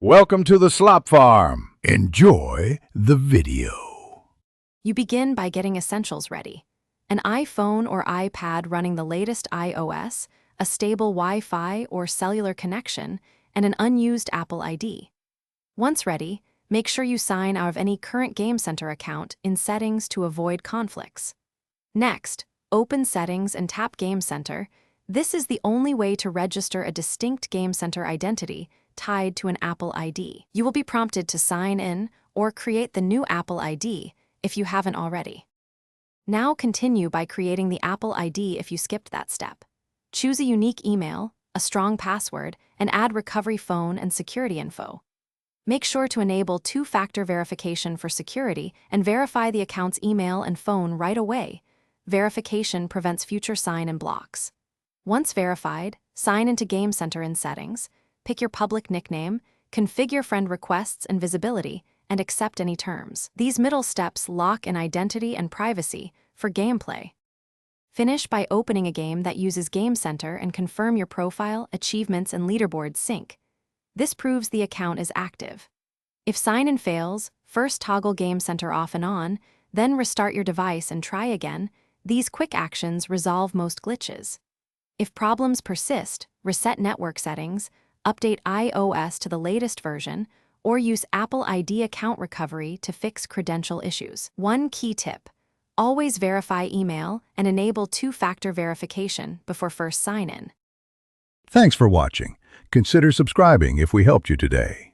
Welcome to the Slop Farm. Enjoy the video. You begin by getting essentials ready. An iPhone or iPad running the latest iOS, a stable Wi-Fi or cellular connection, and an unused Apple ID. Once ready, make sure you sign out of any current Game Center account in Settings to avoid conflicts. Next, open Settings and tap Game Center. This is the only way to register a distinct Game Center identity tied to an Apple ID. You will be prompted to sign in or create the new Apple ID if you haven't already. Now continue by creating the Apple ID if you skipped that step. Choose a unique email, a strong password, and add recovery phone and security info. Make sure to enable two-factor verification for security and verify the account's email and phone right away. Verification prevents future sign-in blocks. Once verified, sign into Game Center in Settings, pick your public nickname, configure friend requests and visibility, and accept any terms. These middle steps lock in identity and privacy for gameplay. Finish by opening a game that uses Game Center and confirm your profile, achievements, and leaderboards sync. This proves the account is active. If sign-in fails, first toggle Game Center off and on, then restart your device and try again. These quick actions resolve most glitches. If problems persist, reset network settings, update iOS to the latest version, or use Apple ID account recovery to fix credential issues. One key tip: always verify email and enable two-factor verification before first sign-in. Thanks for watching. Consider subscribing if we helped you today.